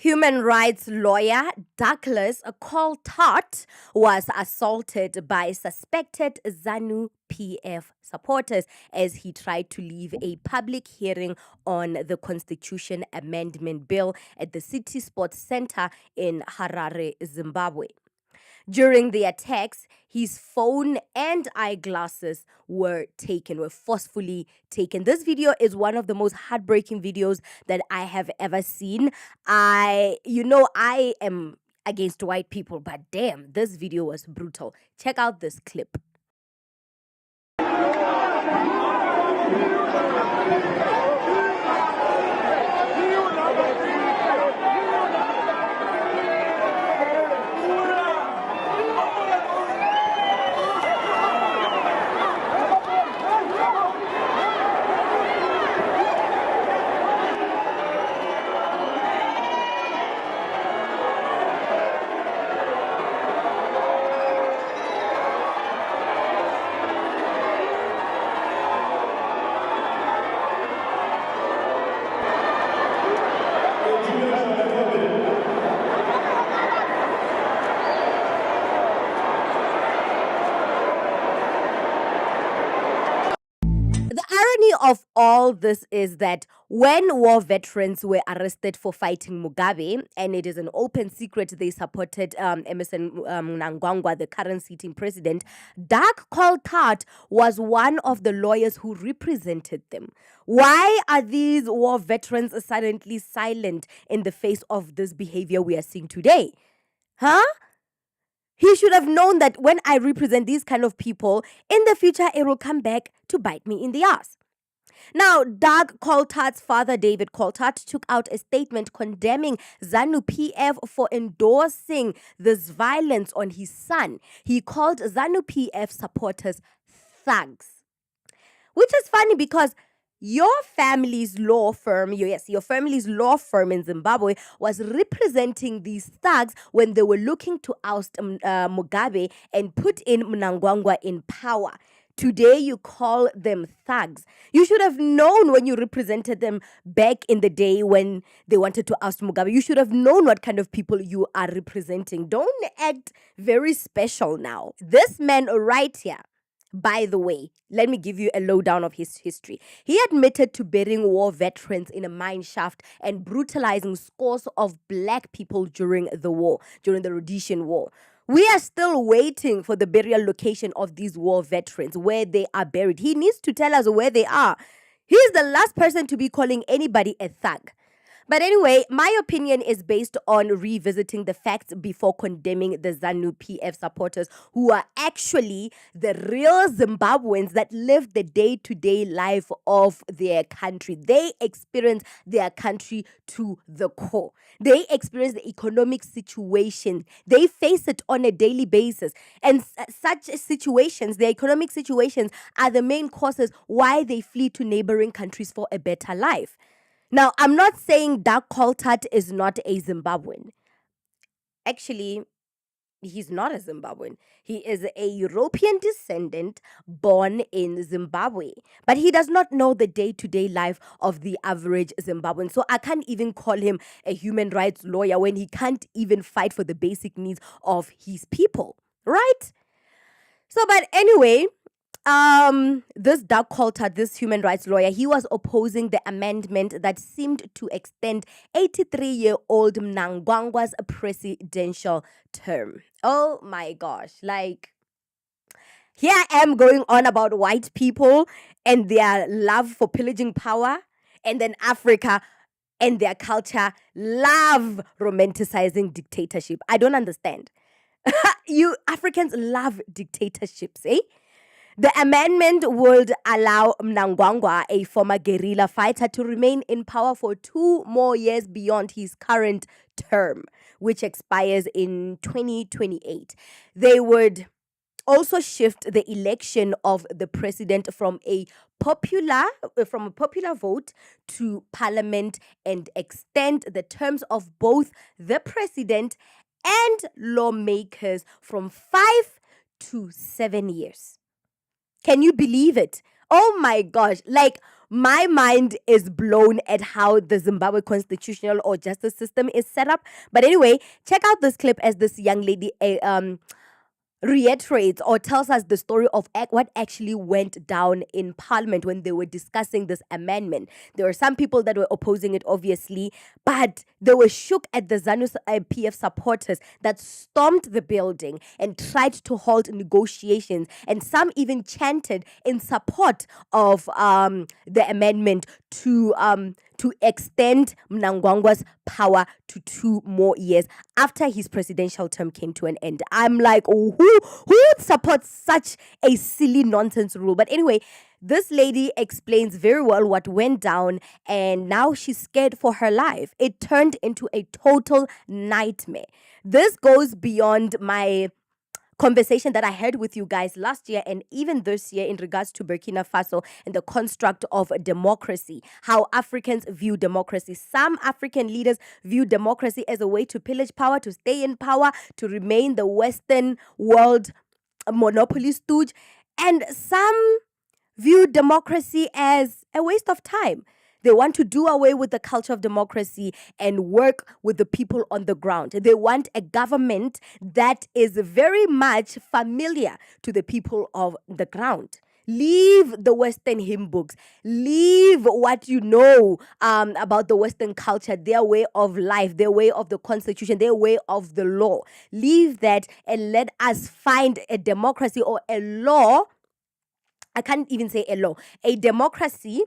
Human rights lawyer Douglas Coltart was assaulted by suspected Zanu-PF supporters as he tried to leave a public hearing on the Constitution Amendment Bill at the City Sports Center in Harare, Zimbabwe. During the attacks, his phone and eyeglasses were forcefully taken. This video is one of the most heartbreaking videos that I have ever seen. I am against white people, but damn, this video was brutal. Check out this clip. The irony of all this is that when war veterans were arrested for fighting Mugabe, and it is an open secret they supported Emmerson Mnangagwa, the current sitting president, Doug Coltart was one of the lawyers who represented them. Why are these war veterans suddenly silent in the face of this behavior we are seeing today? Huh? He should have known that when I represent these kind of people, in the future it will come back to bite me in the ass. Now, Doug Coltart's father, David Coltart, took out a statement condemning Zanu-PF for endorsing this violence on his son. He called Zanu-PF supporters thugs. Which is funny because your family's law firm in Zimbabwe was representing these thugs when they were looking to oust Mugabe and put in Mnangagwa in power. Today you call them thugs. You should have known when you represented them back in the day when they wanted to oust Mugabe. You should have known what kind of people you are representing. Don't act very special now. This man right here, by the way, let me give you a lowdown of his history. He admitted to burying war veterans in a mine shaft and brutalizing scores of black people during the Rhodesian War. We are still waiting for the burial location of these war veterans, where they are buried. He needs to tell us where they are. He's the last person to be calling anybody a thug. But anyway, my opinion is based on revisiting the facts before condemning the Zanu-PF supporters, who are actually the real Zimbabweans that live the day-to-day life of their country. They experience their country to the core. They experience the economic situation. They face it on a daily basis. And such situations, the economic situations, are the main causes why they flee to neighboring countries for a better life. Now, I'm not saying Doug Coltart is not a Zimbabwean. Actually, he's not a Zimbabwean. He is a European descendant born in Zimbabwe. But he does not know the day-to-day life of the average Zimbabwean. So I can't even call him a human rights lawyer when he can't even fight for the basic needs of his people. Right? So, but anyway, this Doug Coltart, this human rights lawyer, he was opposing the amendment that seemed to extend 83-year-old Mnangagwa's presidential term. Oh my gosh, like, here I am going on about white people and their love for pillaging power, and then Africa and their culture love romanticizing dictatorship. I don't understand. You Africans love dictatorships, eh? The amendment would allow Mnangagwa, a former guerrilla fighter, to remain in power for 2 more years beyond his current term, which expires in 2028. They would also shift the election of the president from a popular vote to parliament and extend the terms of both the president and lawmakers from 5 to 7 years. Can you believe it? Oh my gosh. Like, my mind is blown at how the Zimbabwe constitutional or justice system is set up. But anyway, check out this clip as this young lady reiterates or tells us the story of what actually went down in Parliament when they were discussing this amendment. There were some people that were opposing it, obviously, but they were shook at the Zanu-PF supporters that stormed the building and tried to halt negotiations, and some even chanted in support of the amendment to extend Mnangagwa's power to 2 more years after his presidential term came to an end. I'm like, who would support such a silly nonsense rule? But anyway, this lady explains very well what went down, and now she's scared for her life. It turned into a total nightmare. This goes beyond my conversation that I had with you guys last year and even this year in regards to Burkina Faso and the construct of democracy, how Africans view democracy. Some African leaders view democracy as a way to pillage power, to stay in power, to remain the Western world monopoly stooge, and some view democracy as a waste of time. They want to do away with the culture of democracy and work with the people on the ground. They want a government that is very much familiar to the people of the ground. Leave the Western hymn books. Leave what you know about the Western culture, their way of life, their way of the constitution, their way of the law. Leave that and let us find a democracy or a law. I can't even say a law. A democracy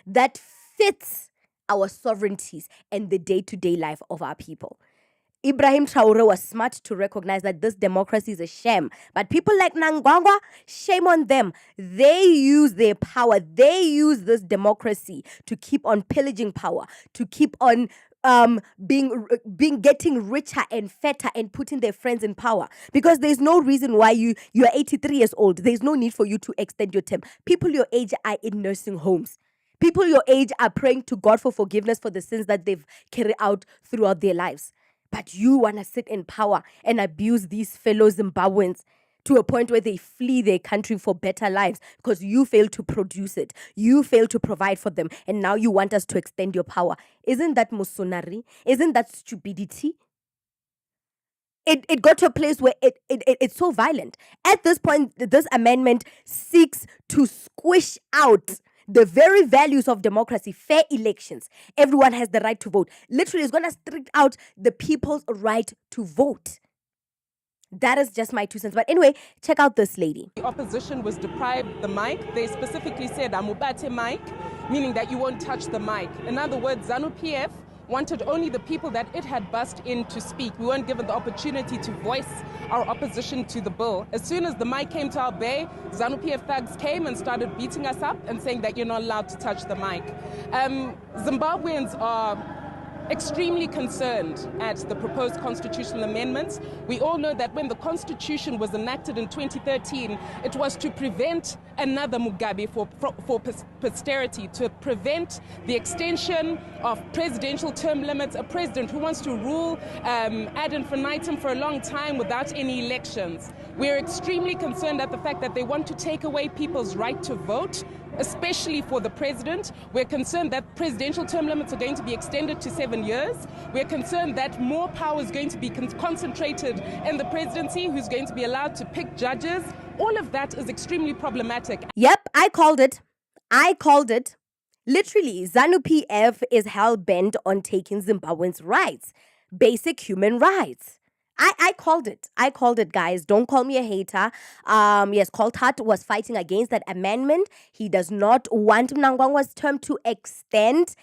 that fits our sovereignties and the day-to-day life of our people. Ibrahim Traore was smart to recognize that this democracy is a sham. But people like Mnangagwa, shame on them. They use their power. They use this democracy to keep on pillaging power, to keep on getting richer and fatter and putting their friends in power. Because there's no reason why you're 83 years old. There's no need for you to extend your term. People your age are in nursing homes. People your age are praying to God for forgiveness for the sins that they've carried out throughout their lives. But you want to sit in power and abuse these fellow Zimbabweans to a point where they flee their country for better lives because you failed to produce it. You failed to provide for them. And now you want us to extend your power. Isn't that musonari? Isn't that stupidity? It got to a place where it's so violent. At this point, this amendment seeks to squish out the very values of democracy, fair elections. Everyone has the right to vote. Literally, it's going to strict out the people's right to vote. That is just my 2 cents. But anyway, check out this lady. The opposition was deprived the mic. They specifically said, "Amubate mic," meaning that you won't touch the mic. In other words, Zanu-PF wanted only the people that it had bussed in to speak. We weren't given the opportunity to voice our opposition to the bill. As soon as the mic came to our bay, Zanu-PF thugs came and started beating us up and saying that you're not allowed to touch the mic. Zimbabweans are extremely concerned at the proposed constitutional amendments. We all know that when the constitution was enacted in 2013, it was to prevent another Mugabe for posterity, to prevent the extension of presidential term limits, a president who wants to rule ad infinitum for a long time without any elections. We're extremely concerned at the fact that they want to take away people's right to vote, especially for the president. We're concerned that presidential term limits are going to be extended to 7 years. We're concerned that more power is going to be concentrated in the presidency, who's going to be allowed to pick judges. All of that is extremely problematic. Yep, I called it. Literally, Zanu-PF is hell-bent on taking Zimbabweans' rights, basic human rights. I called it. I called it, guys. Don't call me a hater. Yes, Coltart was fighting against that amendment. He does not want Mnangagwa's term to extend.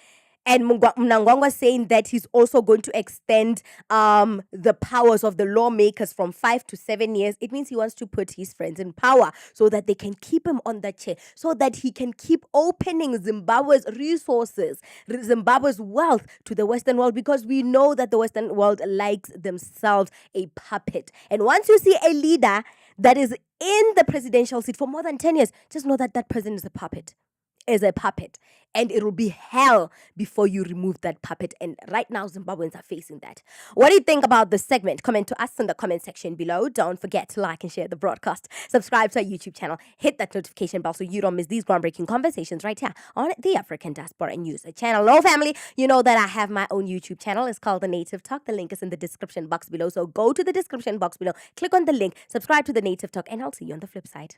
And Mnangagwa saying that he's also going to extend the powers of the lawmakers from 5 to 7 years. It means he wants to put his friends in power so that they can keep him on the chair, so that he can keep opening Zimbabwe's resources, Zimbabwe's wealth to the Western world, because we know that the Western world likes themselves a puppet. And once you see a leader that is in the presidential seat for more than 10 years, just know that that person is a puppet. is a puppet, and it'll be hell before you remove that puppet. And right now, Zimbabweans are facing that. What do you think about this segment? Comment to us in the comment section below. Don't forget to like and share the broadcast. Subscribe to our YouTube channel. Hit that notification bell so you don't miss these groundbreaking conversations right here on the African Diaspora News channel. Hello, family. You know that I have my own YouTube channel. It's called The Native Talk. The link is in the description box below. So go to the description box below, click on the link, subscribe to The Native Talk, and I'll see you on the flip side.